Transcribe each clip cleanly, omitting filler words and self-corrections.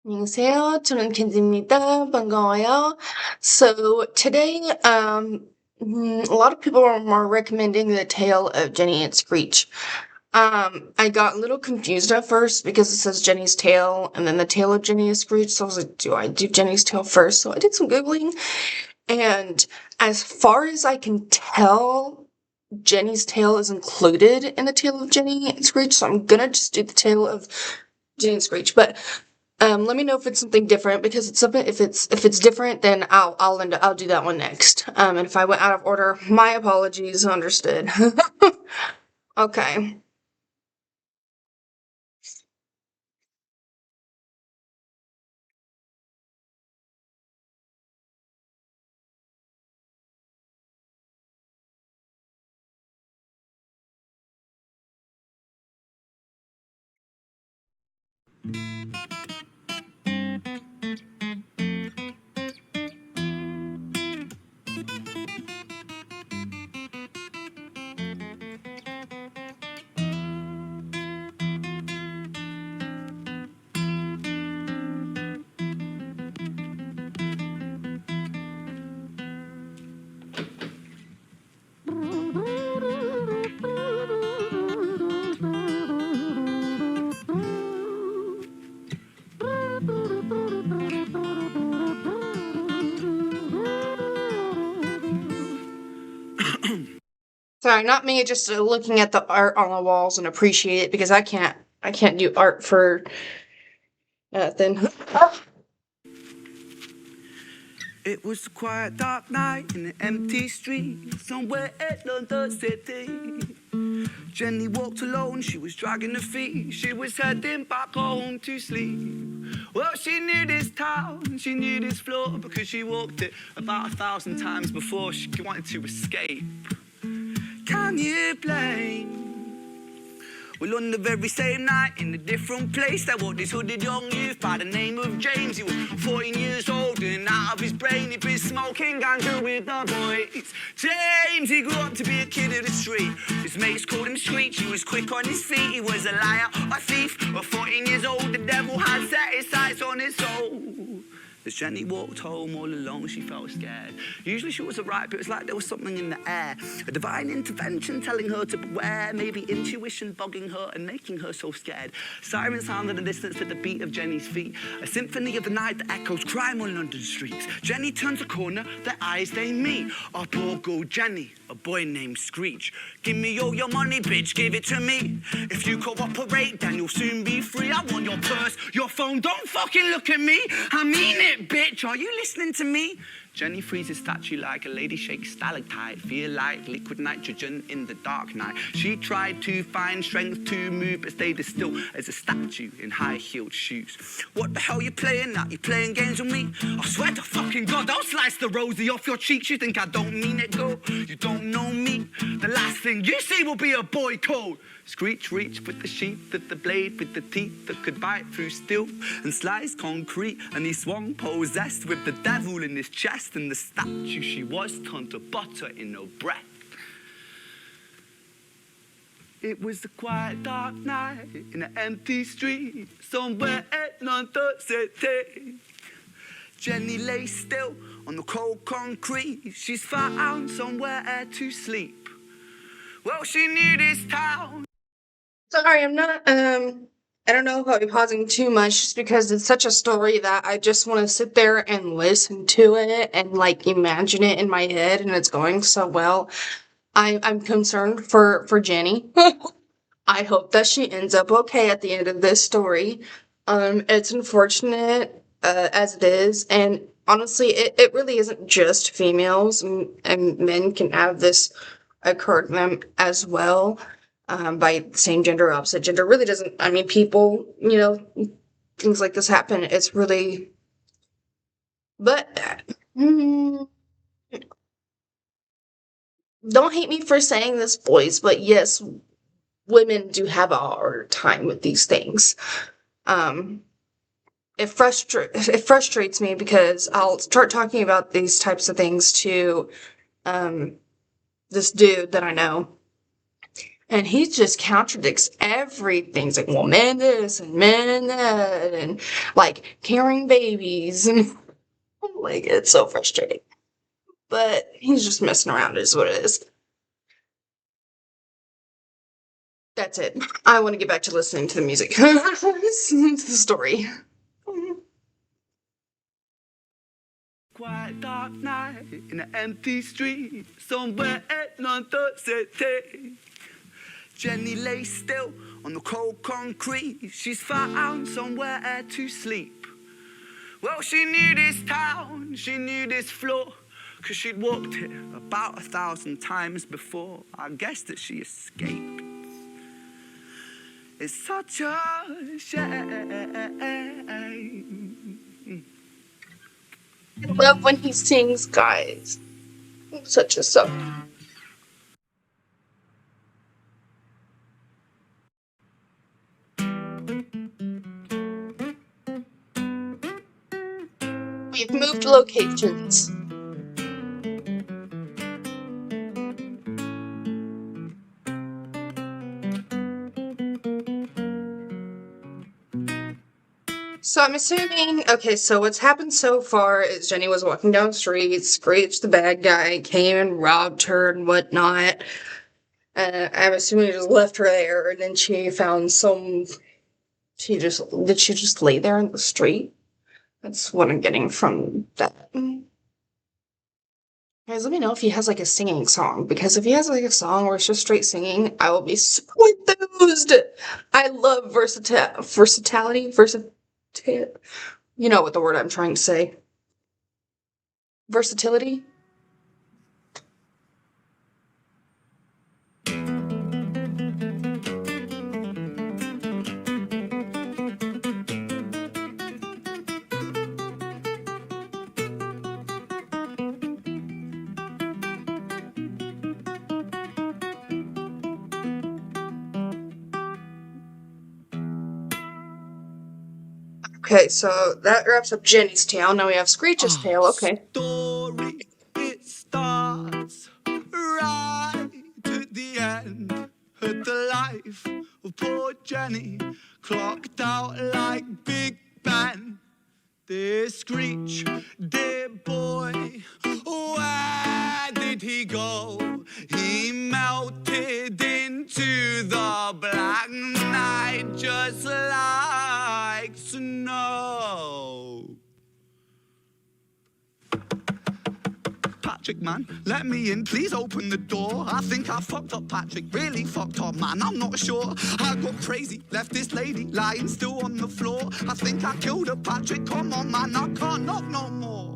안녕하세요. 저는 켄지입니다. 반가워요. So today, a lot of people are recommending the tale of Jenny and Screech. I got a little confused at first because it says Jenny's tale and then the tale of Jenny and Screech. So I was like, do I do Jenny's tale first? So I did some Googling, and as far as I can tell, Jenny's tale is included in the tale of Jenny and Screech. So I'm gonna just do the tale of Jenny and Screech, but let me know if it's something different because it's something. If it's different, then I'll do that one next. And if I went out of order, my apologies. Understood. Okay. Sorry, not me. Just looking at the art on the walls and appreciate it because I can't do art for nothing. It was a quiet, dark night in an empty street somewhere in London City. Jenny walked alone, she was dragging her feet. She was heading back home to sleep. Well, she knew this town, she knew this floor because she walked it about 1,000 times before she wanted to escape. Can you blame? Well, on the very same night, in a different place, there walked this hooded young youth by the name of James. He was 14 years old and out of his brain. He'd been smoking ganja with the boys. James, he grew up to be a kid of the street. His mates called him Screech. He was quick on his feet. He was a liar, a thief. At 14 years old, the devil had set his sights on his soul. As Jenny walked home all alone, she felt scared. Usually she was alright, but it was like there was something in the air. A divine intervention telling her to beware. Maybe intuition bugging her and making her so scared. Sirens sound in the distance at the beat of Jenny's feet. A symphony of the night that echoes crime on London streets. Jenny turns a corner, their eyes they meet. Our poor girl Jenny, a boy named Screech. Give me all your money, bitch, give it to me. If you cooperate, then you'll soon be free. I want your purse, your phone, don't fucking look at me. I mean it, bitch, are you listening to me? Jenny freezes statue like a lady shakes stalactite. Feel like liquid nitrogen in the dark night. She tried to find strength to move, but stayed as still as a statue in high-heeled shoes. What the hell you playing at? You playing games with me? I swear to fucking God, I'll slice the rosy off your cheeks. You think I don't mean it, girl? You don't know me. The last thing you see will be a boy called Screech. Reach with the sheath of the blade, with the teeth that could bite through steel and slice concrete. And he swung possessed with the devil in his chest, and the statue she was turned to butter in her breath. It was a quiet, dark night in an empty street somewhere in London City. Jenny lay still on the cold concrete. She's found somewhere to sleep. Well, she knew this town. Sorry, I'm not. I don't know if I'll be pausing too much just because it's such a story that I just want to sit there and listen to it and like imagine it in my head, and it's going so well. I'm concerned for Jenny. I hope that she ends up okay at the end of this story. It's unfortunate as it is, and honestly, it really isn't just females, and men can have this occur to them as well. By same gender or opposite gender really doesn't. I mean, people, things like this happen. It's really, but mm, don't hate me for saying this, boys. But yes, women do have a harder time with these things. Um, it frustrates me because I'll start talking about these types of things to this dude that I know, And he just contradicts everything. He's like, well, men this and men that, and like carrying babies. And like, it's so frustrating. But he's just messing around, is what it is. That's it. I want to get back to listening to the music. To the story. Quiet dark night in an empty street, somewhere in London City. Jenny lay still on the cold concrete. She's found somewhere to sleep. Well, she knew this town, she knew this floor, 'cause she'd walked it about 1,000 times before. I guess that she escaped. It's such a shame. I love when he sings, guys. Such a song. We've moved locations. So I'm assuming, okay, so what's happened so far is Jenny was walking down the street, Screech, the bad guy, came and robbed her and whatnot. I'm assuming he just left her there, and then she found some. Did she just lay there in the street? That's what I'm getting from that. Guys, let me know if he has like a singing song, because if he has like a song where it's just straight singing, I will be so enthused. I love versatility, you know what the word I'm trying to say. Versatility? Okay, so that wraps up Jenny's tale. Now we have Screech's tale. Okay. Story, it starts right at the end. At the life of poor Jenny, clocked out like Big Ben. This Screech, dear boy, where did he go? He melted into the black night just like snow. Patrick, man, let me in, please open the door. I think I fucked up, Patrick, really fucked up, man, I'm not sure. I got crazy, left this lady lying still on the floor. I think I killed her, Patrick, come on, man, I can't knock no more.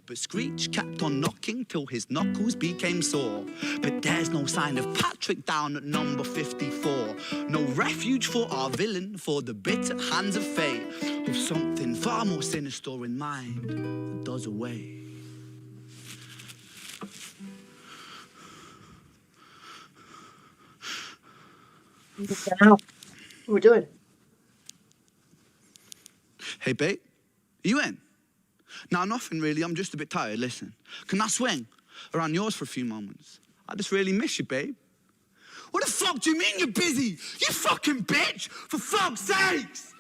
But Screech kept on knocking till his knuckles became sore. But there's no sign of Patrick down at number 54. No refuge for our villain, for the bitter hands of fate, with something far more sinister in mind that does away. What we're doing? Hey, babe, are you in? No, nothing really. I'm just a bit tired. Listen, can I swing around yours for a few moments? I just really miss you, babe. What the fuck do you mean you're busy? You fucking bitch! For fuck's sakes!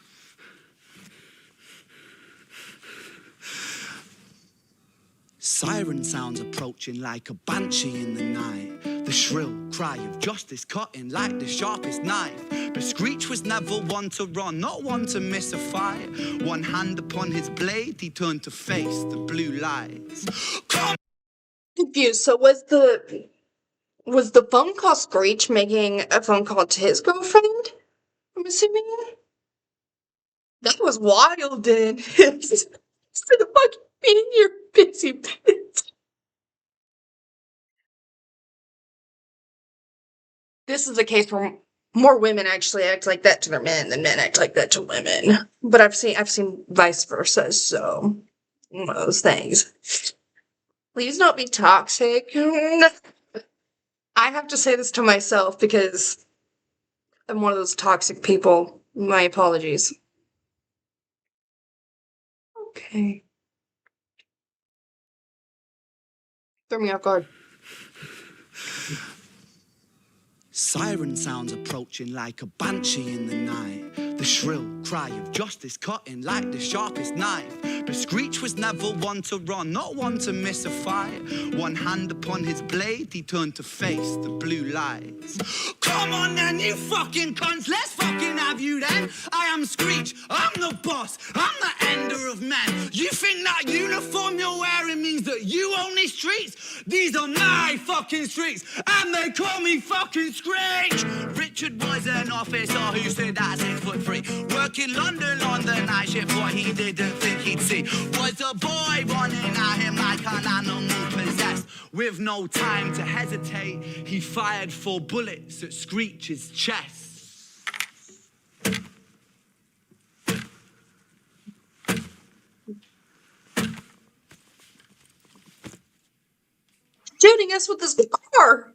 Siren sounds approaching like a banshee in the night. The shrill cry of justice cutting like the sharpest knife. But Screech was never one to run, not one to miss a fight. One hand upon his blade, he turned to face the blue lights. Come! Confused. So was the phone call Screech making a phone call to his girlfriend? I'm assuming. That was wild, then. Instead of fucking being your busy bitch. This is a case where more women actually act like that to their men than men act like that to women. But I've seen vice versa, so one of those things. Please don't be toxic. I have to say this to myself because I'm one of those toxic people. My apologies. Okay. Throw me off guard. Siren sounds approaching like a banshee in the night. The shrill cry of justice cutting like the sharpest knife. But Screech was never one to run, not one to miss a fight. One hand upon his blade, he turned to face the blue lights. Come on then, you fucking cunts, let's fucking have you then. I am Screech, I'm the boss, I'm the ender of men. You think that uniform you're wearing means that you own these streets? These are my fucking streets, and they call me fucking Screech. Richard was an officer who stood at 6'3", working London on the night shift. What he didn't think he'd see was a boy running at him like an animal possessed. With no time to hesitate, he fired 4 bullets at Screech's chest. Shooting us with this car.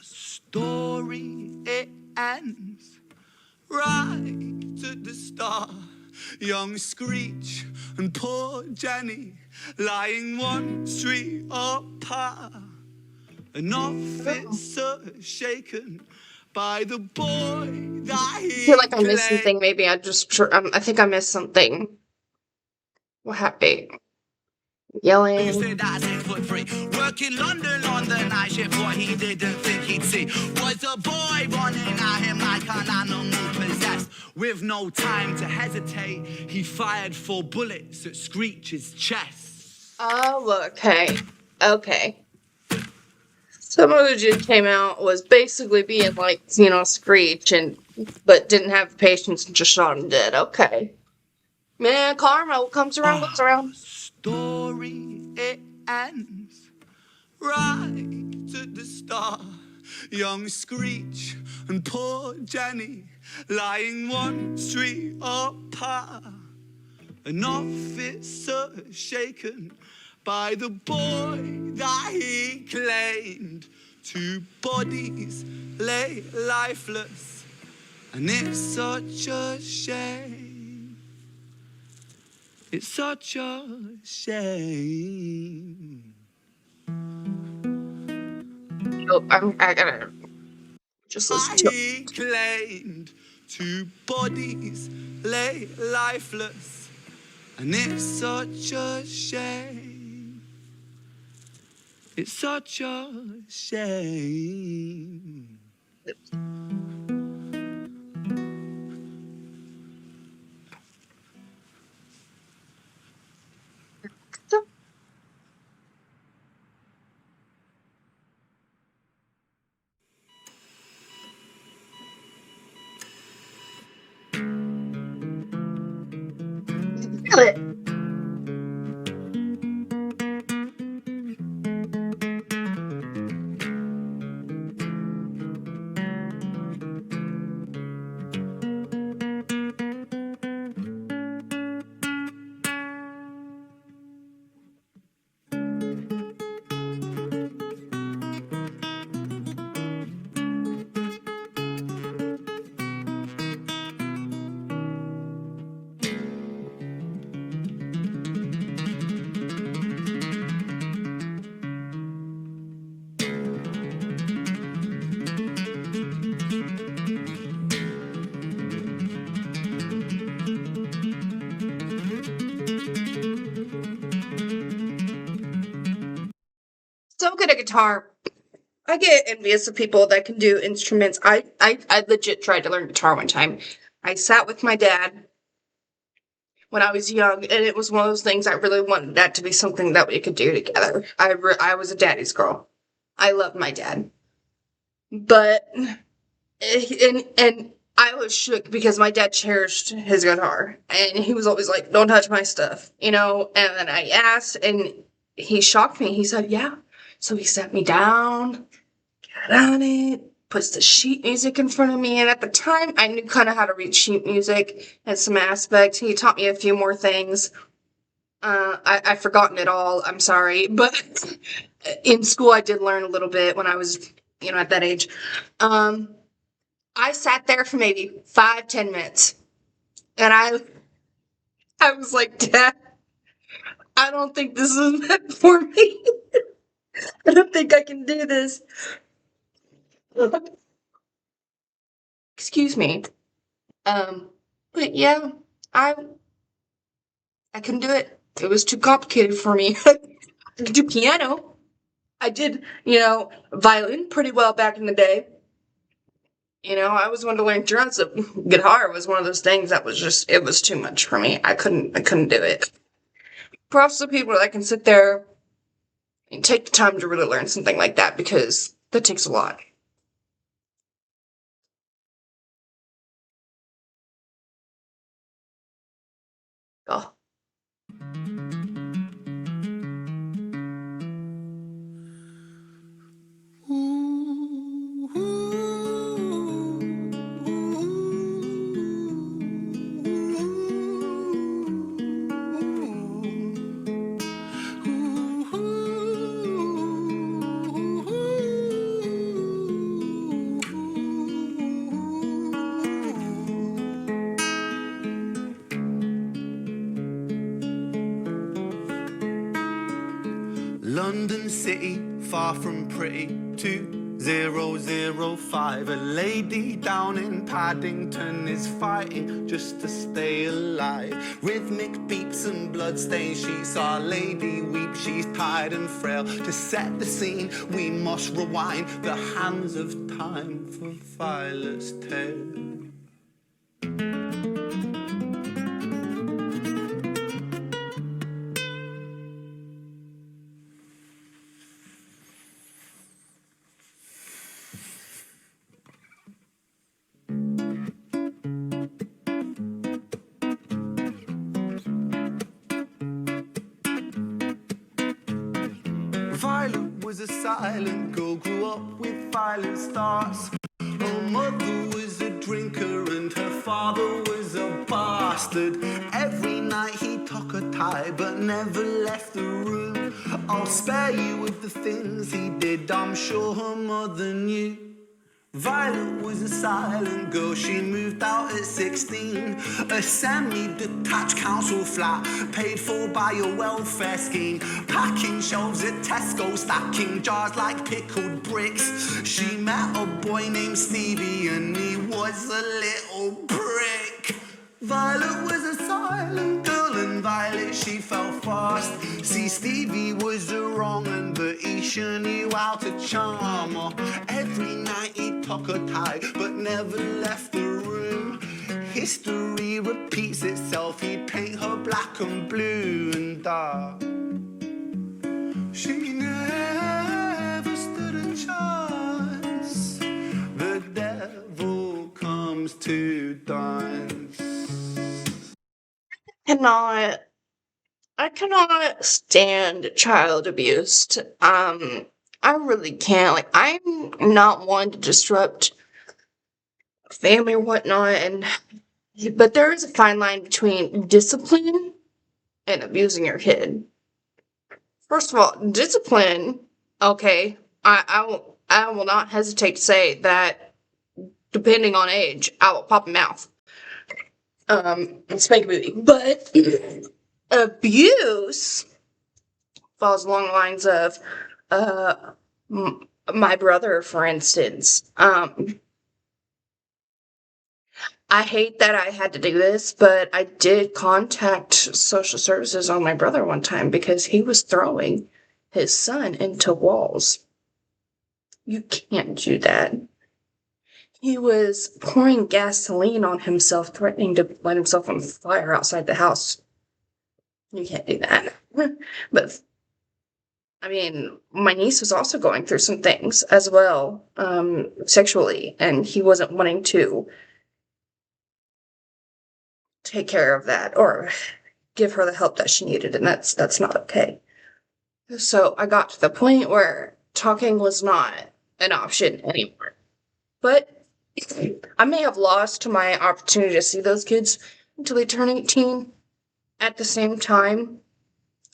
Story, it ends right at the start. Young Screech and poor Jenny lying one street apart. An officer shaken by the boy that he I feel like I missed claimed. something. Maybe I think I missed something. What happened? You Yelling. said that 6'3", working London on the night shift. What he didn't think he'd see was a boy running at him like an animal possessed. With no time to hesitate, he fired 4 bullets at Screech's chest. Oh, okay. Okay. Some other dude came out, was basically being like, Screech, but didn't have the patience and just shot him dead. Okay. Man, karma, what comes around goes around. Story, it ends right at the start. Young Screech and poor Jenny lying one street apart. An officer shaken by the boy that he claimed. 2 bodies lay lifeless, and it's such a shame. It's such a shame. Oh, I gotta just listen to it. He claimed 2 bodies lay lifeless, and it's such a shame. It's such a shame. Feel it. So good at guitar. I get envious of people that can do instruments. I legit tried to learn guitar one time. I sat with my dad when I was young, and it was one of those things I really wanted that to be something that we could do together. I was a daddy's girl. I love my dad. But, and I was shook because my dad cherished his guitar, and he was always like, don't touch my stuff, and then I asked, and he shocked me. He said, yeah. So he sat me down, got on it, puts the sheet music in front of me, and at the time, I knew kind of how to read sheet music and some aspects. He taught me a few more things. I've forgotten it all, I'm sorry, but in school I did learn a little bit when I was, at that age. I sat there for maybe 5-10 minutes, and I was like, Dad, I don't think this is meant for me. I don't think I can do this. Excuse me. But yeah, I I couldn't do it. It was too complicated for me. I could do piano. I did, violin pretty well back in the day. I was one to learn drums. Guitar was one of those things that was just, it was too much for me. I couldn't do it. Props to people that can sit there and take the time to really learn something like that because that takes a lot. Oh. London City, far from pretty, 2005. A lady down in Paddington is fighting just to stay alive. Rhythmic beats and bloodstained sheets, Our Lady weeps, she's tired and frail. To set the scene, we must rewind the hands of time for Violet's tale. Violet was a silent girl, grew up with violent starts. Her mother was a drinker and her father was a bastard. Every night he took a tie but never left the room. I'll spare you of the things he did, I'm sure her mother knew. Violet was a silent girl, she moved out at 16. A semi-detached council flat, paid for by a welfare scheme. Packing shelves at Tesco, stacking jars like pickled bricks. She met a boy named Stevie and he was a little prick. Violet was a silent girl and Violet she fell fast. See, Stevie was a wrong un, but he sure knew how to charm her. Every night he took her tie but never left the room. History repeats itself, he'd paint her black and blue and dark. She never stood a chance. The devil comes to dance. Cannot I cannot stand child abuse. I really can't. Like, I'm not one to disrupt family or whatnot, but there is a fine line between discipline and abusing your kid. First of all, discipline, okay, I will not hesitate to say that depending on age, I will pop a mouth. And spank a booty. But abuse falls along the lines of my brother, for instance. I hate that I had to do this, but I did contact social services on my brother one time because he was throwing his son into walls. You can't do that. He was pouring gasoline on himself, threatening to light himself on fire outside the house. You can't do that. But I mean, my niece was also going through some things as well, sexually, and he wasn't wanting to take care of that or give her the help that she needed, and that's not okay. So I got to the point where talking was not an option anymore. But I may have lost my opportunity to see those kids until they turn 18. At the same time,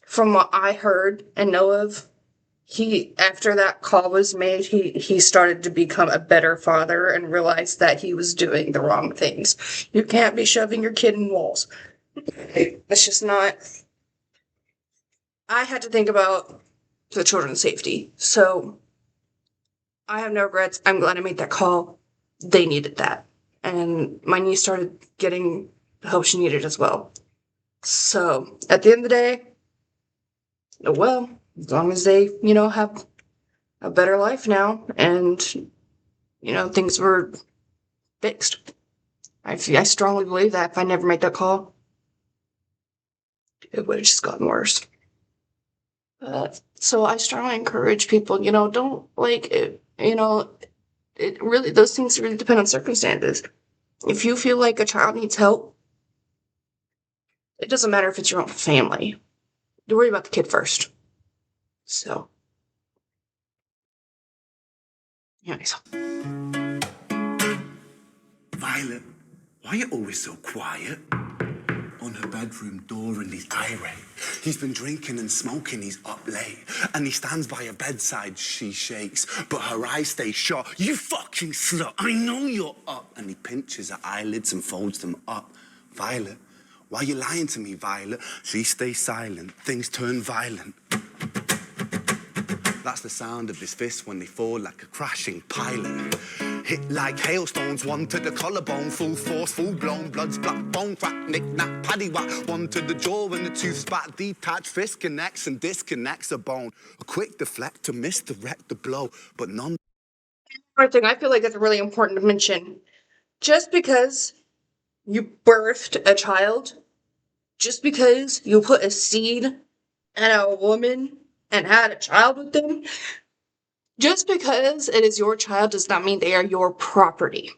from what I heard and know of, he after that call was made, he started to become a better father and realized that he was doing the wrong things. You can't be shoving your kid in walls. That's just not. I had to think about the children's safety. So I have no regrets. I'm glad I made that call. They needed that. And my niece started getting the help she needed as well. So at the end of the day, oh well, as long as they, have a better life now and, things were fixed. I strongly believe that if I never made that call, it would have just gotten worse. So I strongly encourage people, don't like it, it really, those things really depend on circumstances. If you feel like a child needs help, it doesn't matter if it's your own family. You worry about the kid first. So, anyways. Violet, why are you always so quiet? On her bedroom door and he's irate. He's been drinking and smoking, he's up late. And he stands by her bedside, she shakes, but her eyes stay shut. You fucking slut, I know you're up. And he pinches her eyelids and folds them up. Violet, why are you lying to me, Violet? She stays silent, things turn violent. That's the sound of his fists when they fall like a crashing pilot. Hit like hailstones, one to the collarbone, full force, full blown, blood splat, bone crack, knick knack, paddy whack, one to the jaw and the tooth spat, detached fist connects and disconnects a bone. A quick deflect to misdirect the blow, but none. One thing I feel like that's really important to mention. Just because you birthed a child, just because you put a seed in a woman and had a child with them, just because it is your child does not mean they are your property.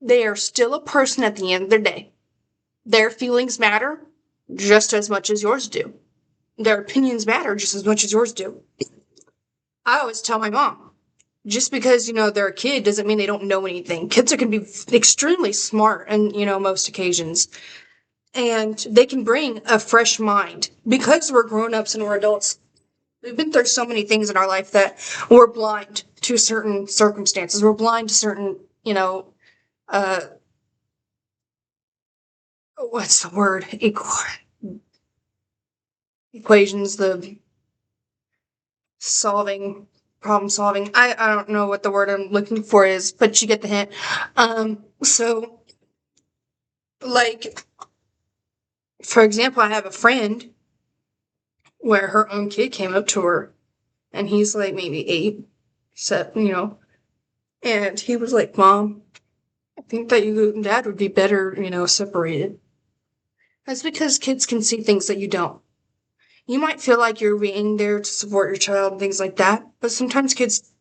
They are still a person at the end of the day. Their feelings matter just as much as yours do. Their opinions matter just as much as yours do. I always tell my mom, just because, they're a kid doesn't mean they don't know anything. Kids can be extremely smart on, most occasions. And they can bring a fresh mind. Because we're grown-ups and we're adults, we've been through so many things in our life that we're blind to certain circumstances. We're blind to certain, what's the word? Equations, the problem solving. I don't know what the word I'm looking for is, but you get the hint. So, like, for example, I have a friend where her own kid came up to her, and he's like maybe 8, and he was like, Mom, I think that you and Dad would be better, separated. That's because kids can see things that you don't. You might feel like you're being there to support your child and things like that, but sometimes kids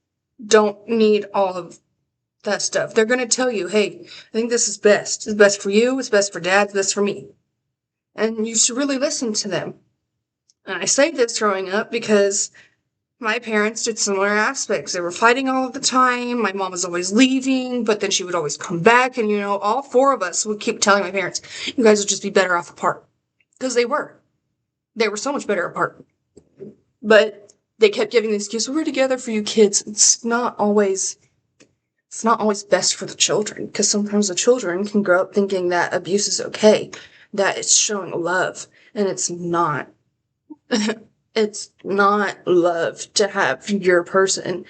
don't need all of that stuff. They're going to tell you, hey, I think this is best. It's best for you, it's best for Dad, it's best for me. And you should really listen to them. And I say this growing up because my parents did similar aspects. They were fighting all of the time. My mom was always leaving, but then she would always come back. And, all 4 of us would keep telling my parents, you guys would just be better off apart. Because they were. They were so much better apart. But they kept giving the excuse, we're together for you kids. It's not always best for the children. Because sometimes the children can grow up thinking that abuse is okay. That it's showing love. And it's not. It's not love to have your person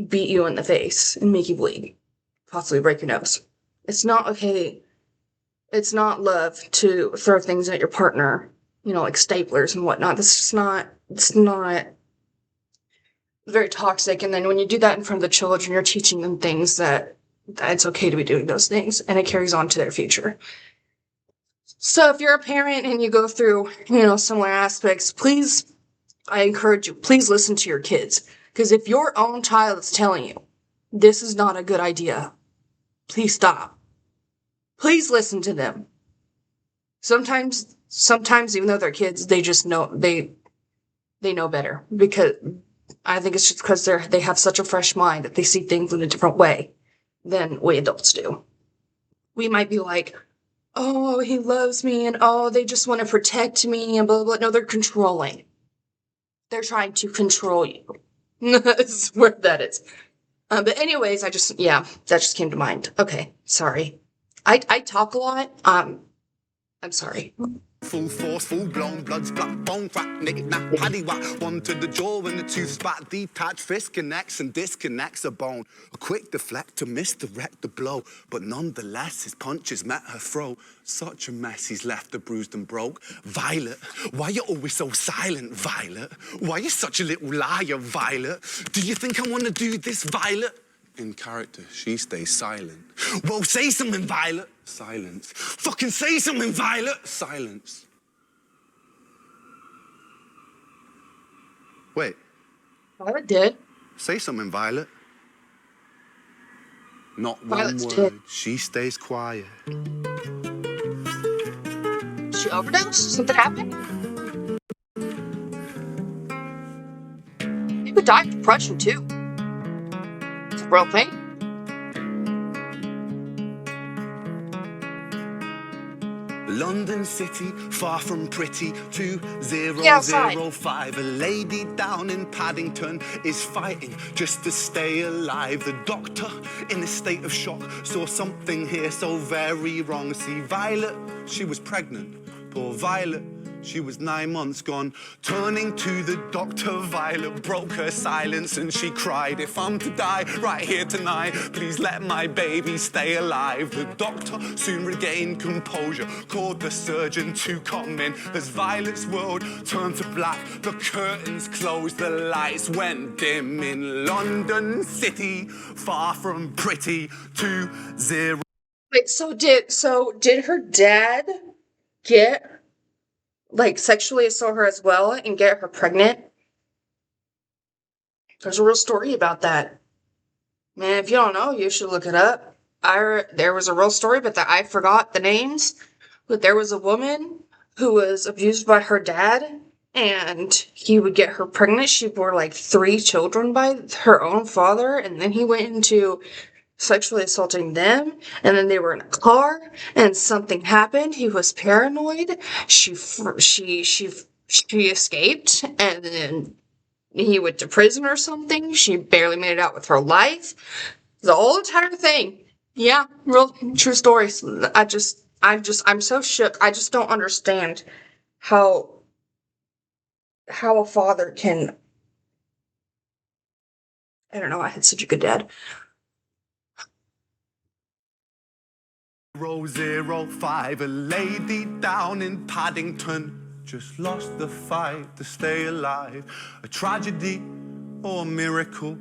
beat you in the face and make you bleed, possibly break your nose. It's not okay. It's not love to throw things at your partner, like staplers and whatnot. It's not very toxic. And then when you do that in front of the children, you're teaching them things that it's okay to be doing those things, and it carries on to their future. So if you're a parent and you go through, similar aspects, please, I encourage you, please listen to your kids. Because if your own child is telling you, this is not a good idea, please stop. Please listen to them. Sometimes, even though they're kids, they just know, they know better. Because I think it's just because they have such a fresh mind that they see things in a different way than we adults do. We might be like, oh, he loves me, and oh, they just want to protect me, and blah, blah, blah. No, they're controlling. They're trying to control you. That's where that is. But anyways, that just came to mind. Okay, sorry. I talk a lot. I'm sorry. Full force, full blown, blood's black bone, crack, nick, knack, paddy whack. One to the jaw and the tooth spat, detach, fist connects and disconnects a bone. A quick deflect to misdirect the blow, but nonetheless his punches met her throat. Such a mess he's left her bruised and broke. Violet, why you always so silent, Violet? Why you such a little liar, Violet? Do you think I wanna do this, Violet? In character, she stays silent. Well, say something, Violet. Silence. Fucking say something, Violet. Silence. Wait, Violet did. say something, Violet. Not one Violet's word. dead. She stays quiet. She overdosed? Something happened? People die of depression too. It's a real thing. London City, far from pretty, Yeah, outside. 2005. A lady down in Paddington is fighting just to stay alive. The doctor, in a state of shock, saw something here so very wrong. See, Violet, she was pregnant. Poor Violet, she was 9 months gone. Turning to the doctor, Violet broke her silence and she cried, if I'm to die right here tonight, please let my baby stay alive. The doctor soon regained composure, called the surgeon to come in. As Violet's world turned to black, the curtains closed, the lights went dim. In London City, far from pretty, 20. Wait, so did her dad get like sexually assault her as well and get her pregnant? There's a real story about that. Man, if you don't know, you should look it up. There was a real story, but that I forgot the names. But there was a woman who was abused by her dad, and he would get her pregnant. She bore like 3 children by her own father, and then he went into sexually assaulting them, and then they were in a car and something happened. He was paranoid. She escaped, and then he went to prison or something. She barely made it out with her life. The whole entire thing. Yeah, real true stories. I'm so shook. I just don't understand how a father can. I don't know. I had such a good dad. 005, a lady down in Paddington just lost the fight to stay alive. A tragedy or a miracle,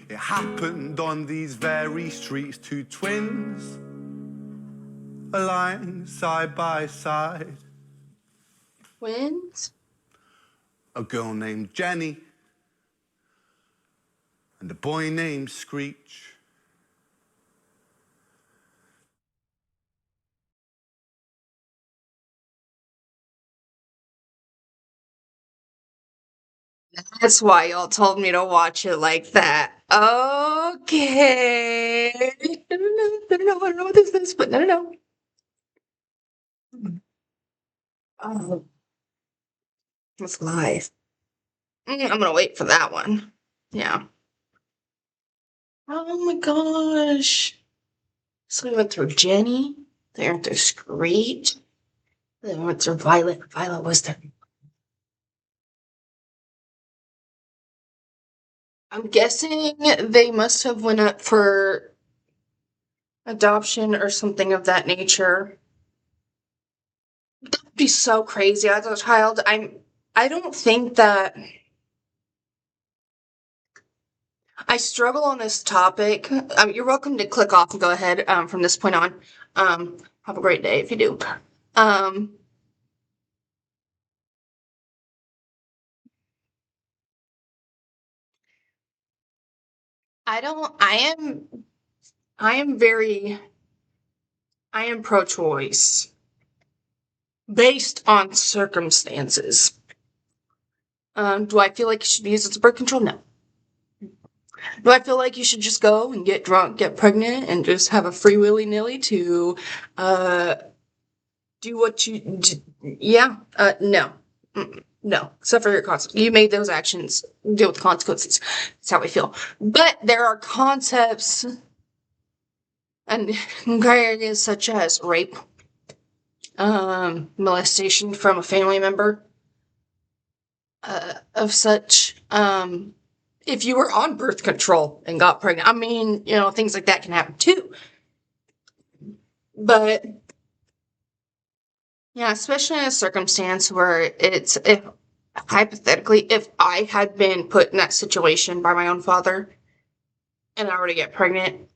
it happened on these very streets. 2 twins aligned side by side. Twins? A girl named Jenny and a boy named Screech. That's why y'all told me to watch it like that. Okay. No, no, no, no, no, I don't know what this is, but no, no, no. Oh, it's live. I'm gonna wait for that one. Yeah. Oh my gosh. So we went through Jenny, they went through Screech, then we went through Violet. Violet was there. I'm guessing they must have went up for adoption or something of that nature. That would be so crazy as a child. I don't think that I struggle on this topic. You're welcome to click off and go ahead from this point on. Have a great day if you do. Um, I don't. I am very. I am pro-choice based on circumstances. Do I feel like you should use it as birth control? No. Do I feel like you should just go and get drunk, get pregnant, and just have a free willy-nilly to do what you yeah, no. No, suffer your consequences. You made those actions, deal with the consequences. That's how I feel. But there are concepts and gray areas such as rape, molestation from a family member of such. If you were on birth control and got pregnant, I mean, things like that can happen too. But yeah, especially in a circumstance where if hypothetically, if I had been put in that situation by my own father and I were to get pregnant,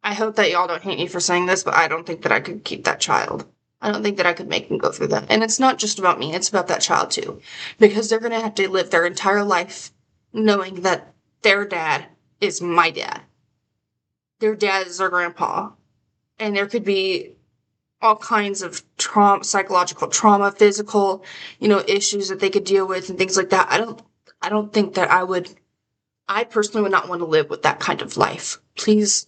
I hope that y'all don't hate me for saying this, but I don't think that I could keep that child. I don't think that I could make them go through that. And it's not just about me, it's about that child too. Because they're going to have to live their entire life knowing that their dad is my dad. Their dad is their grandpa. And there could be all kinds of trauma, psychological trauma, physical, issues that they could deal with and things like that. I don't think that I personally would not want to live with that kind of life. Please,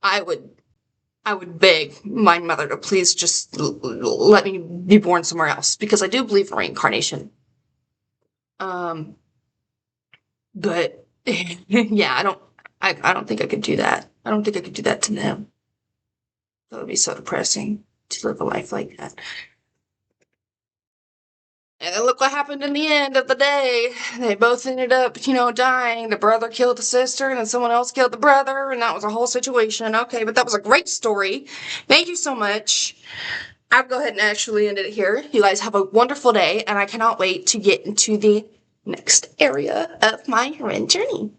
I would beg my mother to please just let me be born somewhere else, because I do believe in reincarnation. But yeah, I don't think I could do that. I don't think I could do that to them. That would be so depressing to live a life like that. And then look what happened in the end of the day. They both ended up, dying. The brother killed the sister, and then someone else killed the brother, and that was a whole situation. Okay, but that was a great story. Thank you so much. I'll go ahead and actually end it here. You guys have a wonderful day, and I cannot wait to get into the next area of my Ren journey.